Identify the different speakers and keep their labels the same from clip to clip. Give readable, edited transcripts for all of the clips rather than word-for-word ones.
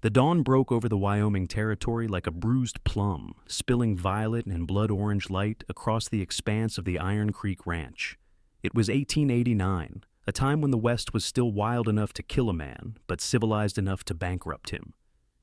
Speaker 1: The dawn broke over the Wyoming territory like a bruised plum, spilling violet and blood-orange light across the expanse of the Iron Creek Ranch. It was 1889, a time when the West was still wild enough to kill a man, but civilized enough to bankrupt him.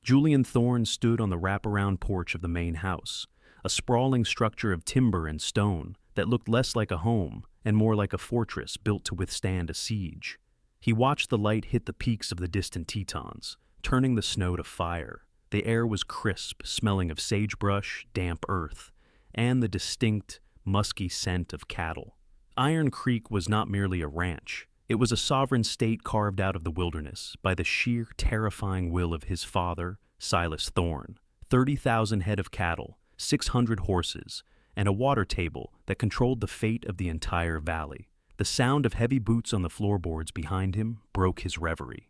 Speaker 1: Julian Thorne stood on the wraparound porch of the main house, a sprawling structure of timber and stone that looked less like a home and more like a fortress built to withstand a siege. He watched the light hit the peaks of the distant Tetons, turning the snow to fire. The air was crisp, smelling of sagebrush, damp earth, and the distinct, musky scent of cattle. Iron Creek was not merely a ranch. It was a sovereign state carved out of the wilderness by the sheer, terrifying will of his father, Silas Thorne. 30,000 head of cattle, 600 horses, and a water table that controlled the fate of the entire valley. The sound of heavy boots on the floorboards behind him broke his reverie.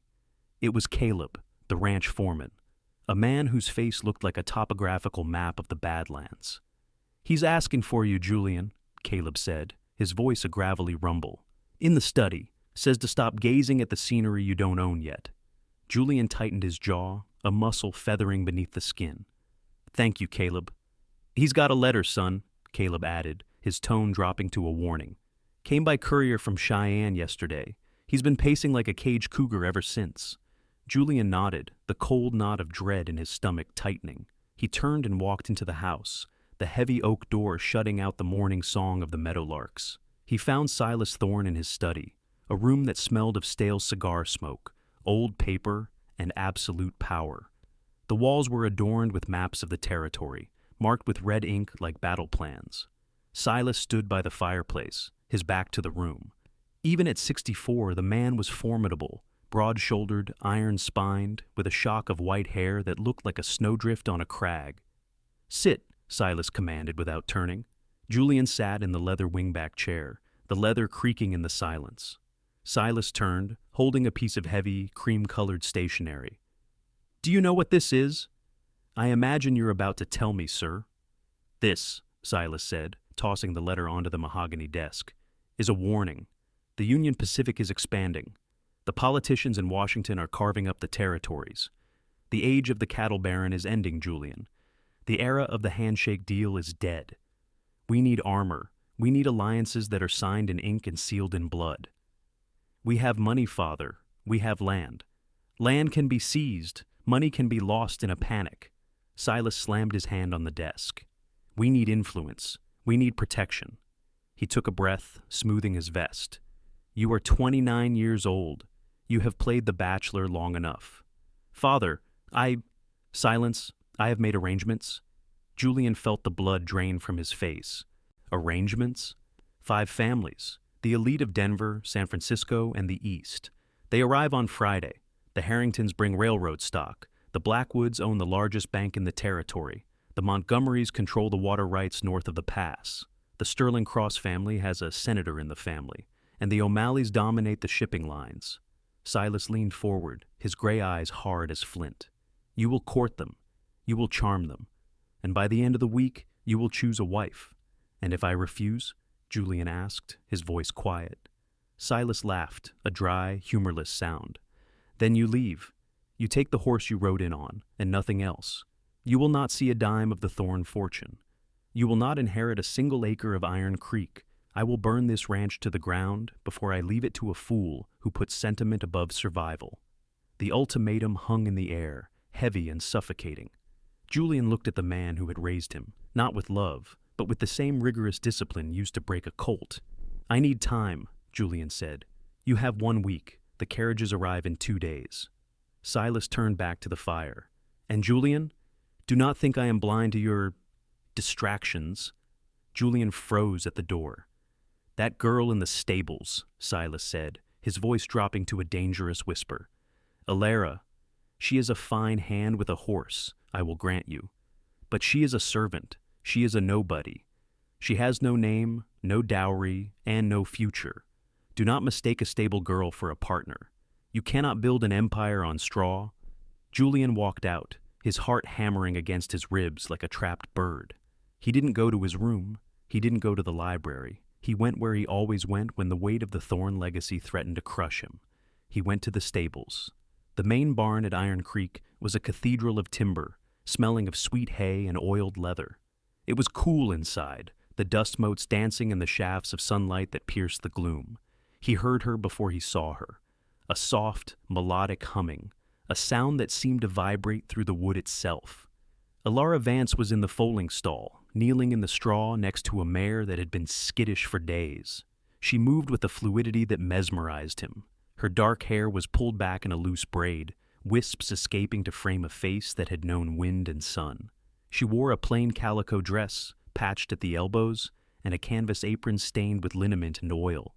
Speaker 1: It was Caleb, the ranch foreman, a man whose face looked like a topographical map of the Badlands. "He's asking for you, Julian," Caleb said, his voice a gravelly rumble. "In the study. Says to stop gazing at the scenery you don't own yet." Julian tightened his jaw, a muscle feathering beneath the skin. "Thank you, Caleb." "He's got a letter, son," Caleb added, his tone dropping to a warning. "Came by courier from Cheyenne yesterday. He's been pacing like a caged cougar ever since." Julian nodded, the cold knot of dread in his stomach tightening. He turned and walked into the house, the heavy oak door shutting out the morning song of the meadowlarks. He found Silas Thorne in his study, a room that smelled of stale cigar smoke, old paper, and absolute power. The walls were adorned with maps of the territory, marked with red ink like battle plans. Silas stood by the fireplace, his back to the room. Even at 64, the man was formidable, broad-shouldered, iron-spined, with a shock of white hair that looked like a snowdrift on a crag. "Sit," Silas commanded without turning. Julian sat in the leather wingback chair, the leather creaking in the silence. Silas turned, holding a piece of heavy, cream-colored stationery. "Do you know what this is?" "I imagine you're about to tell me, sir." "This," Silas said, tossing the letter onto the mahogany desk, "is a warning. The Union Pacific is expanding. The politicians in Washington are carving up the territories. The age of the cattle baron is ending, Julian. The era of the handshake deal is dead. We need armor. We need alliances that are signed in ink and sealed in blood. We have money, Father. We have land. Land can be seized. Money can be lost in a panic." Silas slammed his hand on the desk. "We need influence. We need protection." He took a breath, smoothing his vest. "You are 29 years old. You have played the bachelor long enough." "Father, Silence. I have made arrangements." Julian felt the blood drain from his face. Arrangements? 5 families. The elite of Denver, San Francisco, and the East. They arrive on Friday. The Harringtons bring railroad stock. The Blackwoods own the largest bank in the territory. The Montgomerys control the water rights north of the pass. The Sterling Cross family has a senator in the family, and the O'Malleys dominate the shipping lines. Silas leaned forward, his gray eyes hard as flint. "You will court them. You will charm them. And by the end of the week, you will choose a wife. And if I refuse?" Julian asked, his voice quiet. Silas laughed, a dry, humorless sound. "Then you leave. You take the horse you rode in on, and nothing else. You will not see a dime of the Thorne fortune. You will not inherit a single acre of Iron Creek. I will burn this ranch to the ground before I leave it to a fool who puts sentiment above survival." The ultimatum hung in the air, heavy and suffocating. Julian looked at the man who had raised him, not with love, but with the same rigorous discipline used to break a colt. "I need time," Julian said. "You have 1 week. The carriages arrive in 2 days." Silas turned back to the fire. "And Julian, do not think I am blind to your distractions." Julian froze at the door. "That girl in the stables," Silas said, his voice dropping to a dangerous whisper. "Elara, she is a fine hand with a horse, I will grant you. But she is a servant. She is a nobody. She has no name, no dowry, and no future. Do not mistake a stable girl for a partner. You cannot build an empire on straw." Julian walked out, his heart hammering against his ribs like a trapped bird. He didn't go to his room. He didn't go to the library. He went where he always went when the weight of the Thorne legacy threatened to crush him. He went to the stables. The main barn at Iron Creek was a cathedral of timber, smelling of sweet hay and oiled leather. It was cool inside, the dust motes dancing in the shafts of sunlight that pierced the gloom. He heard her before he saw her. A soft, melodic humming, a sound that seemed to vibrate through the wood itself. Elara Vance was in the foaling stall, kneeling in the straw next to a mare that had been skittish for days. She moved with a fluidity that mesmerized him. Her dark hair was pulled back in a loose braid, wisps escaping to frame a face that had known wind and sun. She wore a plain calico dress, patched at the elbows, and a canvas apron stained with liniment and oil.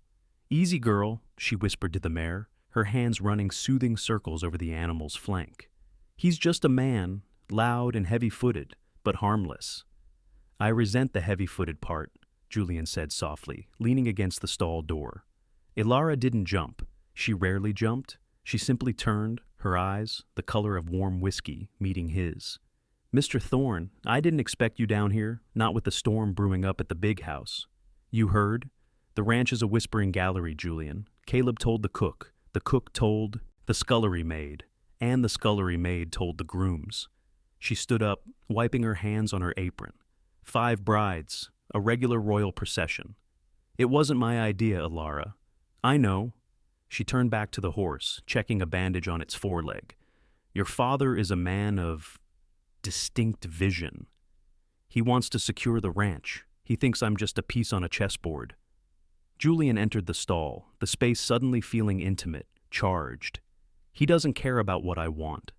Speaker 1: "Easy, girl," she whispered to the mare, her hands running soothing circles over the animal's flank. "He's just a man, loud and heavy-footed, but harmless." "I resent the heavy-footed part," Julian said softly, leaning against the stall door. Elara didn't jump. She rarely jumped. She simply turned, her eyes, the color of warm whiskey, meeting his. "Mr. Thorne, I didn't expect you down here, not with the storm brewing up at the big house." "You heard? The ranch is a whispering gallery, Julian. Caleb told the cook told the scullery maid, and the scullery maid told the grooms." She stood up, wiping her hands on her apron. 5 brides, a regular royal procession. "It wasn't my idea, Elara." "I know." She turned back to the horse, checking a bandage on its foreleg. "Your father is a man of distinct vision. He wants to secure the ranch. He thinks I'm just a piece on a chessboard." Julian entered the stall, the space suddenly feeling intimate, charged. "He doesn't care about what I want."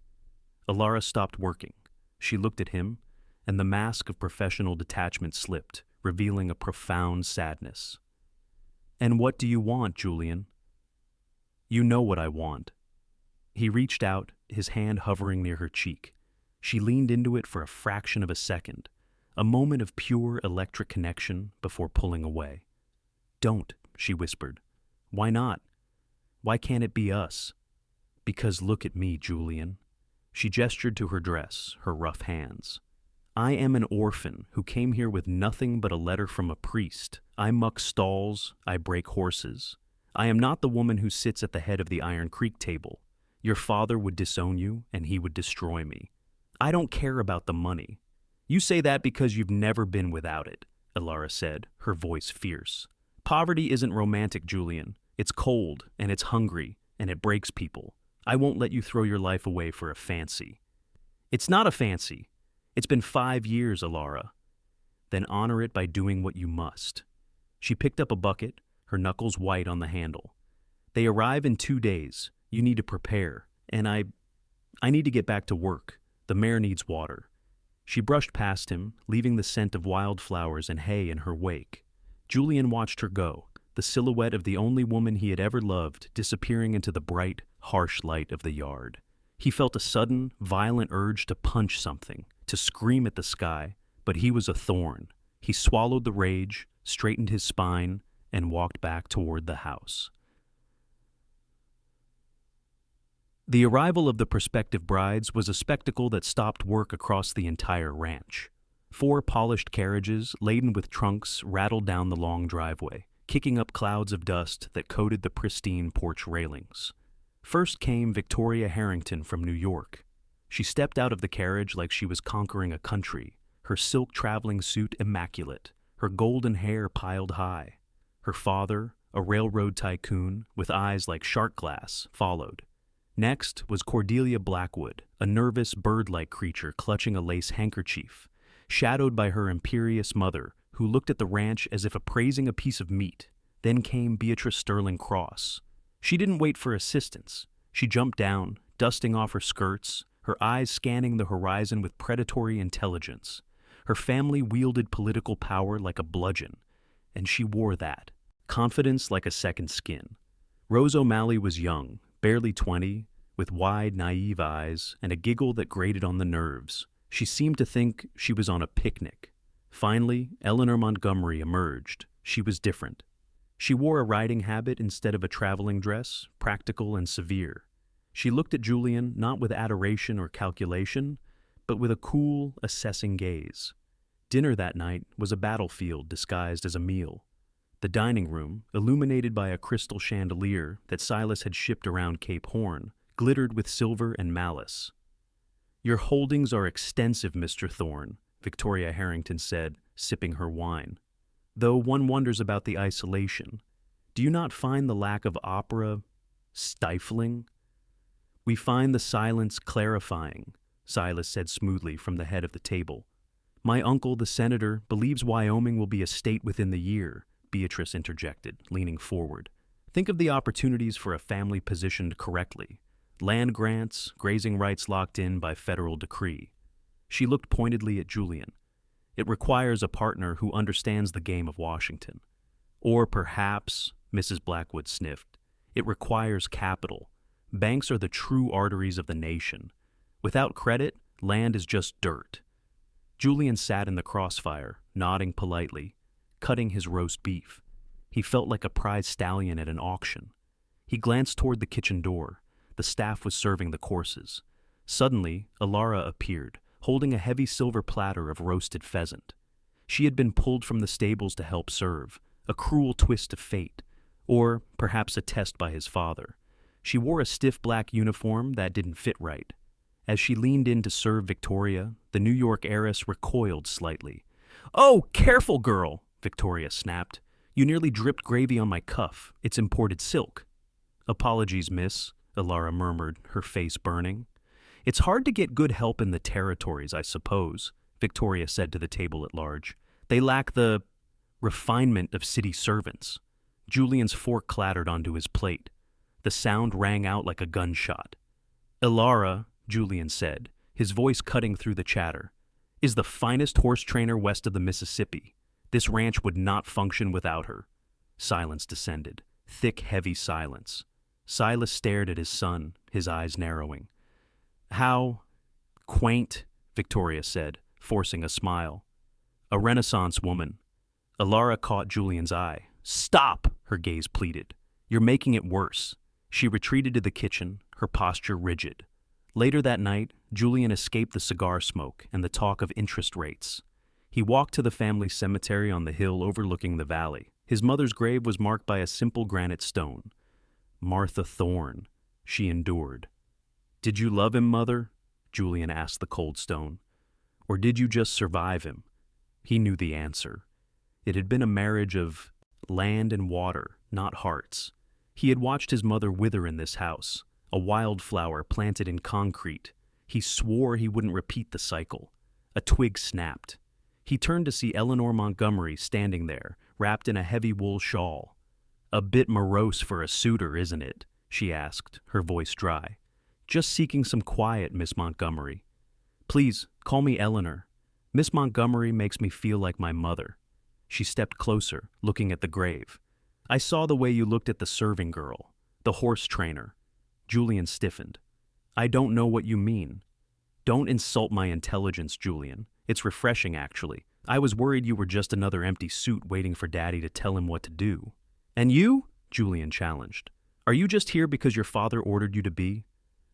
Speaker 1: Elara stopped working. She looked at him, and the mask of professional detachment slipped, revealing a profound sadness. "And what do you want, Julian?" "You know what I want." He reached out, his hand hovering near her cheek. She leaned into it for a fraction of a second, a moment of pure electric connection before pulling away. "Don't," she whispered. "Why not? Why can't it be us?" "Because look at me, Julian." She gestured to her dress, her rough hands. "I am an orphan who came here with nothing but a letter from a priest. I muck stalls, I break horses. I am not the woman who sits at the head of the Iron Creek table. Your father would disown you, and he would destroy me. I don't care about the money." "You say that because you've never been without it," Elara said, her voice fierce. "Poverty isn't romantic, Julian. It's cold, and it's hungry, and it breaks people. I won't let you throw your life away for a fancy." "It's not a fancy. It's been 5 years, Elara." "Then honor it by doing what you must." She picked up a bucket, her knuckles white on the handle. "They arrive in 2 days. You need to prepare, and I need to get back to work. The mare needs water." She brushed past him, leaving the scent of wildflowers and hay in her wake. Julian watched her go, the silhouette of the only woman he had ever loved disappearing into the bright, harsh light of the yard. He felt a sudden, violent urge to punch something, to scream at the sky, but he was a thorn. He swallowed the rage, straightened his spine, and walked back toward the house. The arrival of the prospective brides was a spectacle that stopped work across the entire ranch. 4 polished carriages, laden with trunks, rattled down the long driveway, kicking up clouds of dust that coated the pristine porch railings. First came Victoria Harrington from New York. She stepped out of the carriage like she was conquering a country, her silk traveling suit immaculate, her golden hair piled high. Her father, a railroad tycoon with eyes like shark glass, followed. Next was Cordelia Blackwood, a nervous bird-like creature clutching a lace handkerchief, shadowed by her imperious mother, who looked at the ranch as if appraising a piece of meat. Then came Beatrice Sterling Cross. She didn't wait for assistance. She jumped down, dusting off her skirts, her eyes scanning the horizon with predatory intelligence. Her family wielded political power like a bludgeon, and she wore that. Confidence like a second skin. Rose O'Malley was young, barely 20, with wide, naive eyes and a giggle that grated on the nerves. She seemed to think she was on a picnic. Finally, Eleanor Montgomery emerged. She was different. She wore a riding habit instead of a traveling dress, practical and severe. She looked at Julian not with adoration or calculation, but with a cool, assessing gaze. Dinner that night was a battlefield disguised as a meal. The dining room, illuminated by a crystal chandelier that Silas had shipped around Cape Horn, glittered with silver and malice. "Your holdings are extensive, Mr. Thorne," Victoria Harrington said, sipping her wine. "Though one wonders about the isolation. Do you not find the lack of opera stifling?" "We find the silence clarifying," Silas said smoothly from the head of the table. "My uncle, the senator, believes Wyoming will be a state within the year," Beatrice interjected, leaning forward. "Think of the opportunities for a family positioned correctly. Land grants, grazing rights locked in by federal decree." She looked pointedly at Julian. "It requires a partner who understands the game of Washington. Or perhaps," Mrs. Blackwood sniffed, "it requires capital. Banks are the true arteries of the nation. Without credit, land is just dirt." Julian sat in the crossfire, nodding politely, cutting his roast beef. He felt like a prize stallion at an auction. He glanced toward the kitchen door. The staff was serving the courses. Suddenly, Elara appeared, holding a heavy silver platter of roasted pheasant. She had been pulled from the stables to help serve, a cruel twist of fate, or perhaps a test by his father. She wore a stiff black uniform that didn't fit right. As she leaned in to serve Victoria, the New York heiress recoiled slightly. "Oh, careful, girl!" Victoria snapped. "You nearly dripped gravy on my cuff. It's imported silk." "Apologies, miss," Elara murmured, her face burning. "It's hard to get good help in the territories, I suppose," Victoria said to the table at large. "They lack the refinement of city servants." Julian's fork clattered onto his plate. The sound rang out like a gunshot. "Elara," Julian said, his voice cutting through the chatter, "is the finest horse trainer west of the Mississippi. This ranch would not function without her." Silence descended. Thick, heavy silence. Silas stared at his son, his eyes narrowing. "How quaint," Victoria said, forcing a smile. "A Renaissance woman." Elara caught Julian's eye. "Stop!" her gaze pleaded. "You're making it worse." She retreated to the kitchen, her posture rigid. Later that night, Julian escaped the cigar smoke and the talk of interest rates. He walked to the family cemetery on the hill overlooking the valley. His mother's grave was marked by a simple granite stone. "Martha Thorne," she endured. "Did you love him, Mother?" Julian asked the cold stone. "Or did you just survive him?" He knew the answer. It had been a marriage of land and water, not hearts. He had watched his mother wither in this house, a wildflower planted in concrete. He swore he wouldn't repeat the cycle. A twig snapped. He turned to see Eleanor Montgomery standing there, wrapped in a heavy wool shawl. "A bit morose for a suitor, isn't it?" she asked, her voice dry. "Just seeking some quiet, Miss Montgomery." "Please, call me Eleanor. Miss Montgomery makes me feel like my mother." She stepped closer, looking at the grave. "I saw the way you looked at the serving girl, the horse trainer." Julian stiffened. "I don't know what you mean." "Don't insult my intelligence, Julian. It's refreshing, actually. I was worried you were just another empty suit waiting for Daddy to tell him what to do." "And you?" Julian challenged. "Are you just here because your father ordered you to be?"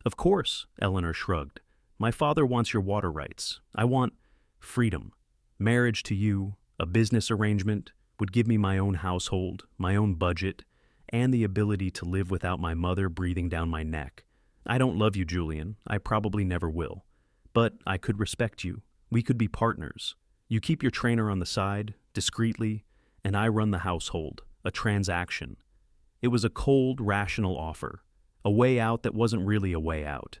Speaker 1: "Of course," Eleanor shrugged. "My father wants your water rights. I want freedom. Marriage to you, a business arrangement, would give me my own household, my own budget, and the ability to live without my mother breathing down my neck. I don't love you, Julian. I probably never will. But I could respect you. We could be partners. You keep your trainer on the side, discreetly, and I run the household, a transaction." It was a cold, rational offer, a way out that wasn't really a way out.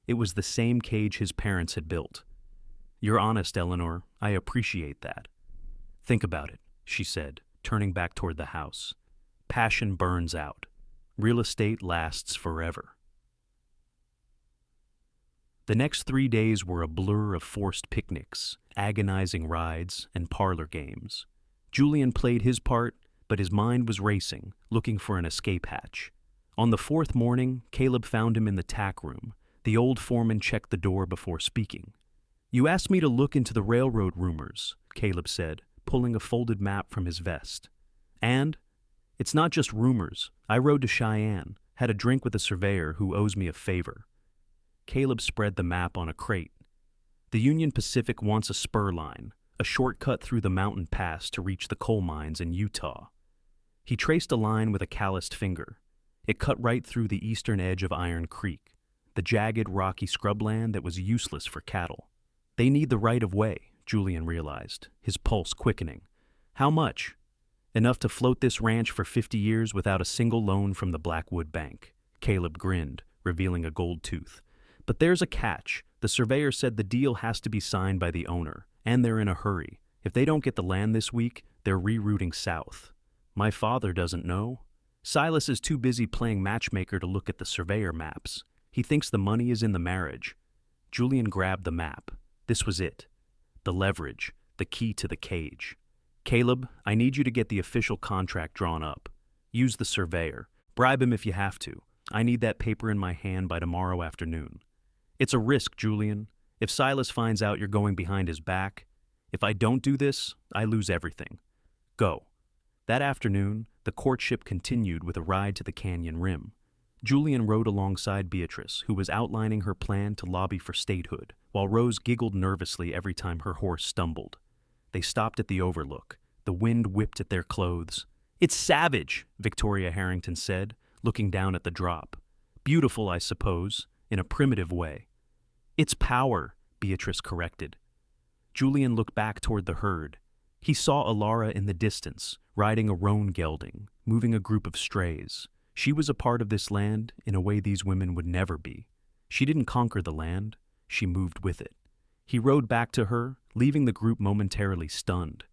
Speaker 1: It was the same cage his parents had built. "You're honest, Eleanor. I appreciate that." "Think about it," she said, turning back toward the house. "Passion burns out. Real estate lasts forever." The next 3 days were a blur of forced picnics, agonizing rides, and parlor games. Julian played his part, but his mind was racing, looking for an escape hatch. On the 4th morning, Caleb found him in the tack room. The old foreman checked the door before speaking. "You asked me to look into the railroad rumors," Caleb said, pulling a folded map from his vest. "And it's not just rumors. I rode to Cheyenne, had a drink with a surveyor who owes me a favor." Caleb spread the map on a crate. "The Union Pacific wants a spur line, a shortcut through the mountain pass to reach the coal mines in Utah." He traced a line with a calloused finger. It cut right through the eastern edge of Iron Creek. the jagged, rocky scrubland that was useless for cattle. They need the right of way, Julian realized, his pulse quickening. How much? Enough to float this ranch for 50 years without a single loan from the Blackwood Bank. Caleb grinned, revealing a gold tooth. But there's a catch. The surveyor said the deal has to be signed by the owner, and they're in a hurry. If they don't get the land this week, they're rerouting south. My father doesn't know. Silas is too busy playing matchmaker to look at the surveyor maps. He thinks the money is in the marriage. Julian grabbed the map. This was it. The leverage, the key to the cage. Caleb, I need you to get the official contract drawn up. Use the surveyor. Bribe him if you have to. I need that paper in my hand by tomorrow afternoon. It's a risk, Julian. If Silas finds out you're going behind his back, if I don't do this, I lose everything. Go. That afternoon, the courtship continued with a ride to the canyon rim. Julian rode alongside Beatrice, who was outlining her plan to lobby for statehood, while Rose giggled nervously every time her horse stumbled. They stopped at the overlook. The wind whipped at their clothes. It's savage, Victoria Harrington said, looking down at the drop. Beautiful, I suppose, in a primitive way. It's power, Beatrice corrected. Julian looked back toward the herd. He saw Elara in the distance, riding a roan gelding, moving a group of strays. She was a part of this land in a way these women would never be. She didn't conquer the land, she moved with it. He rode back to her, leaving the group momentarily stunned.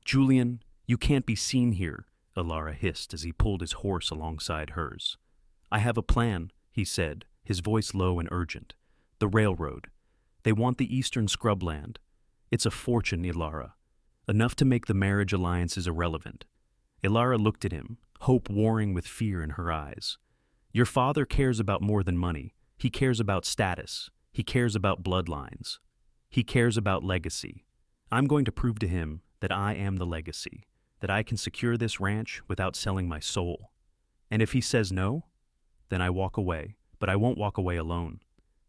Speaker 1: Julian, you can't be seen here, Elara hissed as he pulled his horse alongside hers. I have a plan, he said, his voice low and urgent. The railroad. They want the eastern scrubland. It's a fortune, Elara. Enough to make the marriage alliances irrelevant. Elara looked at him, hope warring with fear in her eyes. Your father cares about more than money. He cares about status. He cares about bloodlines. He cares about legacy. I'm going to prove to him that I am the legacy, that I can secure this ranch without selling my soul. And if he says no, then I walk away, but I won't walk away alone.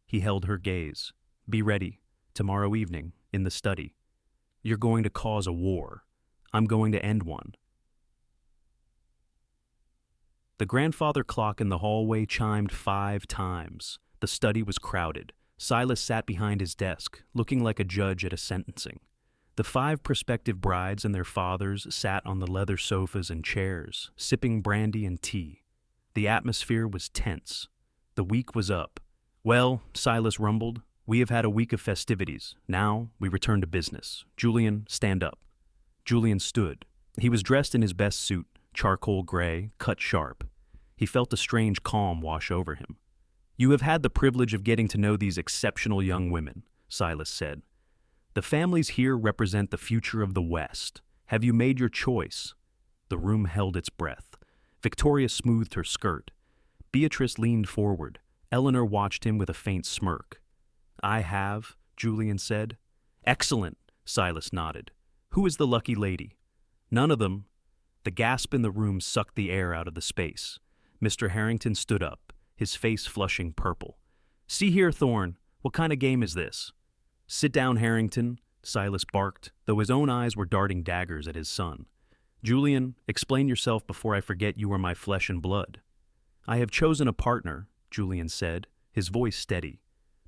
Speaker 1: He held her gaze. Be ready, tomorrow evening, in the study. You're going to cause a war. I'm going to end one. The grandfather clock in the hallway chimed 5 times. The study was crowded. Silas sat behind his desk, looking like a judge at a sentencing. The 5 prospective brides and their fathers sat on the leather sofas and chairs, sipping brandy and tea. The atmosphere was tense. The week was up. Well, Silas rumbled, we have had a week of festivities. Now we return to business. Julian, stand up. Julian stood. He was dressed in his best suit, charcoal gray, cut sharp. He felt a strange calm wash over him. You have had the privilege of getting to know these exceptional young women, Silas said. The families here represent the future of the West. Have you made your choice? The room held its breath. Victoria smoothed her skirt. Beatrice leaned forward. Eleanor watched him with a faint smirk. I have, Julian said. Excellent, Silas nodded. Who is the lucky lady? None of them. The gasp in the room sucked the air out of the space. Mr. Harrington stood up, his face flushing purple. See here, Thorne, what kind of game is this? Sit down, Harrington, Silas barked, though his own eyes were darting daggers at his son. Julian, explain yourself before I forget you are my flesh and blood. I have chosen a partner, Julian said, his voice steady,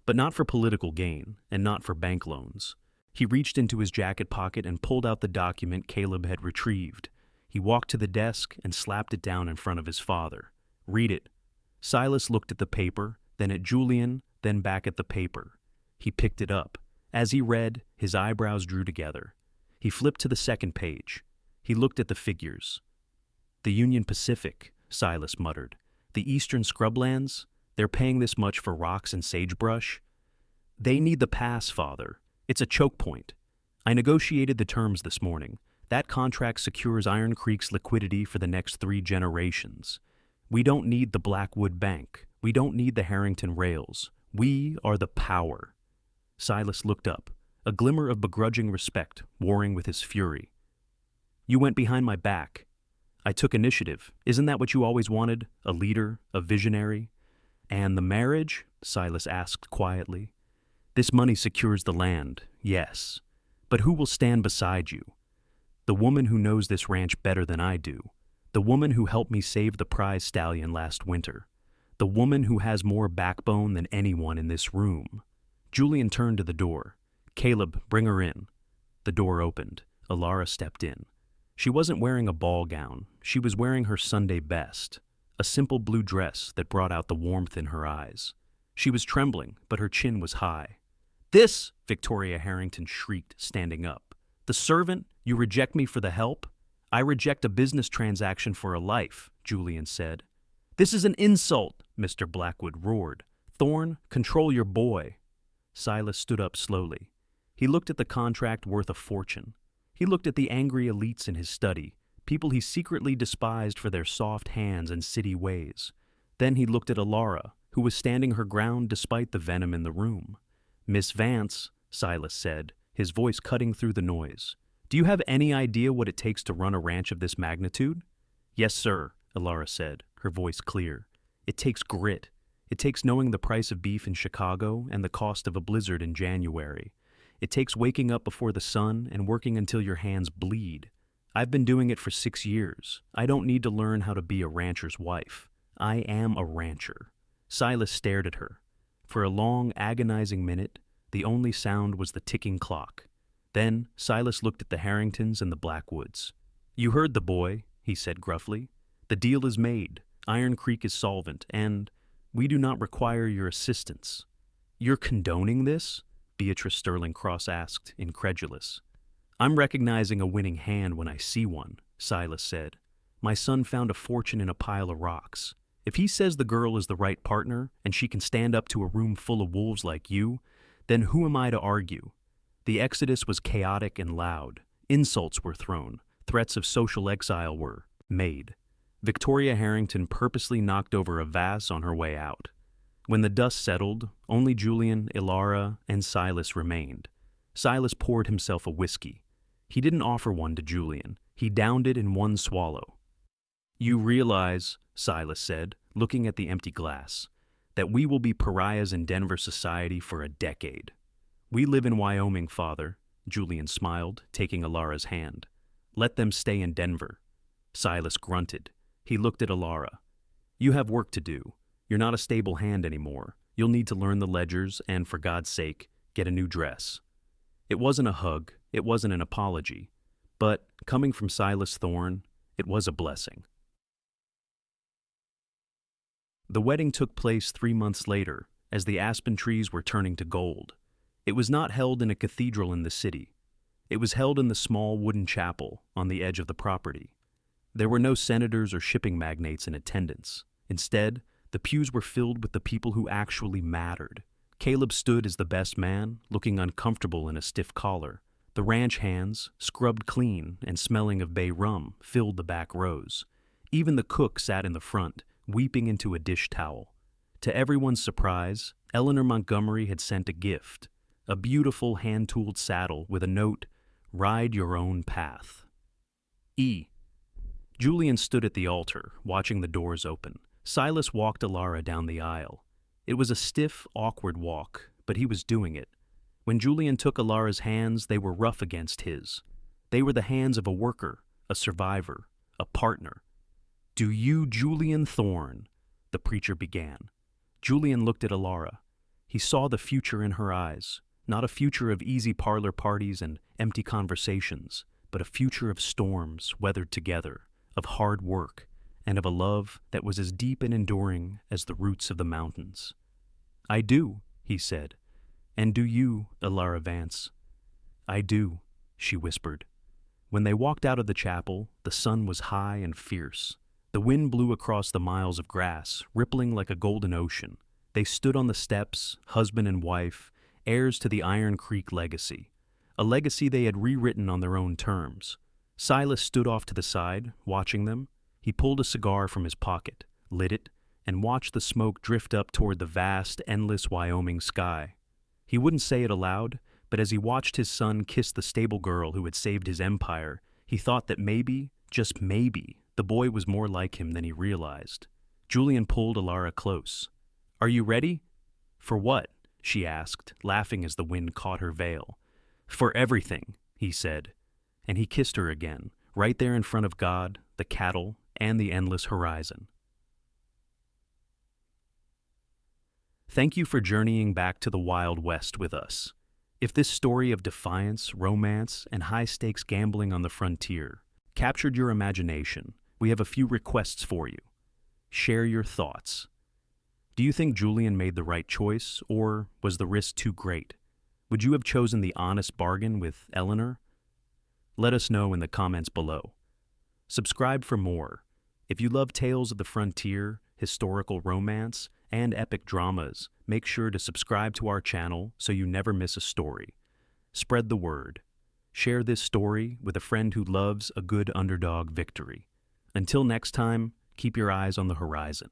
Speaker 1: but not for political gain and not for bank loans. He reached into his jacket pocket and pulled out the document Caleb had retrieved. He walked to the desk and slapped it down in front of his father. Read it. Silas looked at the paper, then at Julian, then back at the paper. He picked it up. As he read, his eyebrows drew together. He flipped to the second page. He looked at the figures. The Union Pacific, Silas muttered. The eastern scrublands? They're paying this much for rocks and sagebrush? They need the pass, Father. It's a choke point. I negotiated the terms this morning. That contract secures Iron Creek's liquidity for the next 3 generations. We don't need the Blackwood Bank. We don't need the Harrington Rails. We are the power. Silas looked up, a glimmer of begrudging respect warring with his fury. You went behind my back. I took initiative. Isn't that what you always wanted? A leader, a visionary? And the marriage? Silas asked quietly. This money secures the land, yes. But who will stand beside you? The woman who knows this ranch better than I do. The woman who helped me save the prize stallion last winter. The woman who has more backbone than anyone in this room. Julian turned to the door. Caleb, bring her in. The door opened. Elara stepped in. She wasn't wearing a ball gown. She was wearing her Sunday best, a simple blue dress that brought out the warmth in her eyes. She was trembling, but her chin was high. "This," Victoria Harrington shrieked, standing up. "The servant? You reject me for the help?" "I reject a business transaction for a life," Julian said. "This is an insult," Mr. Blackwood roared. "Thorne, control your boy." Silas stood up slowly. He looked at the contract worth a fortune. He looked at the angry elites in his study, people he secretly despised for their soft hands and city ways. Then he looked at Elara, who was standing her ground despite the venom in the room. "Miss Vance," Silas said, his voice cutting through the noise, "do you have any idea what it takes to run a ranch of this magnitude?" "Yes, sir," Elara said, her voice clear. "It takes grit. It takes knowing the price of beef in Chicago and the cost of a blizzard in January. It takes waking up before the sun and working until your hands bleed. I've been doing it for 6 years. I don't need to learn how to be a rancher's wife. I am a rancher." Silas stared at her. For a long, agonizing minute, the only sound was the ticking clock. Then Silas looked at the Harringtons and the Blackwoods. "You heard the boy," he said gruffly. "The deal is made. Iron Creek is solvent, and we do not require your assistance." "You're condoning this?" Beatrice Sterling Cross asked, incredulous. "I'm recognizing a winning hand when I see one," Silas said. "My son found a fortune in a pile of rocks. If he says the girl is the right partner and she can stand up to a room full of wolves like you, then who am I to argue?" The exodus was chaotic and loud. Insults were thrown. Threats of social exile were made. Victoria Harrington purposely knocked over a vase on her way out. When the dust settled, only Julian, Elara, and Silas remained. Silas poured himself a whiskey. He didn't offer one to Julian. He downed it in one swallow. "You realize," Silas said, looking at the empty glass, "that we will be pariahs in Denver society for a decade." "We live in Wyoming, Father," Julian smiled, taking Elara's hand. "Let them stay in Denver." Silas grunted. He looked at Elara. "You have work to do. You're not a stable hand anymore. You'll need to learn the ledgers and, for God's sake, get a new dress." It wasn't a hug. It wasn't an apology. But, coming from Silas Thorne, it was a blessing. The wedding took place 3 months later, as the aspen trees were turning to gold. It was not held in a cathedral in the city. It was held in the small wooden chapel on the edge of the property. There were no senators or shipping magnates in attendance. Instead, the pews were filled with the people who actually mattered. Caleb stood as the best man, looking uncomfortable in a stiff collar. The ranch hands, scrubbed clean and smelling of bay rum, filled the back rows. Even the cook sat in the front, weeping into a dish towel. To everyone's surprise, Eleanor Montgomery had sent a gift, a beautiful hand-tooled saddle with a note, "Ride your own path." E. Julian stood at the altar, watching the doors open. Silas walked Elara down the aisle. It was a stiff, awkward walk, but he was doing it. When Julian took Elara's hands, they were rough against his. They were the hands of a worker, a survivor, a partner. "Do you, Julian Thorne?" the preacher began. Julian looked at Elara. He saw the future in her eyes, not a future of easy parlor parties and empty conversations, but a future of storms weathered together, of hard work, and of a love that was as deep and enduring as the roots of the mountains. "I do," he said. "And do you, Elara Vance?" "I do," she whispered. When they walked out of the chapel, the sun was high and fierce. The wind blew across the miles of grass, rippling like a golden ocean. They stood on the steps, husband and wife, heirs to the Iron Creek legacy, a legacy they had rewritten on their own terms. Silas stood off to the side, watching them. He pulled a cigar from his pocket, lit it, and watched the smoke drift up toward the vast, endless Wyoming sky. He wouldn't say it aloud, but as he watched his son kiss the stable girl who had saved his empire, he thought that maybe, just maybe, the boy was more like him than he realized. Julian pulled Elara close. "Are you ready?" "For what?" she asked, laughing as the wind caught her veil. "For everything," he said, and he kissed her again, right there in front of God, the cattle, and the endless horizon. Thank you for journeying back to the Wild West with us. If this story of defiance, romance, and high-stakes gambling on the frontier captured your imagination, we have a few requests for you. Share your thoughts. Do you think Julian made the right choice, or was the risk too great? Would you have chosen the honest bargain with Eleanor? Let us know in the comments below. Subscribe for more. If you love tales of the frontier, historical romance, and epic dramas, make sure to subscribe to our channel so you never miss a story. Spread the word. Share this story with a friend who loves a good underdog victory. Until next time, keep your eyes on the horizon.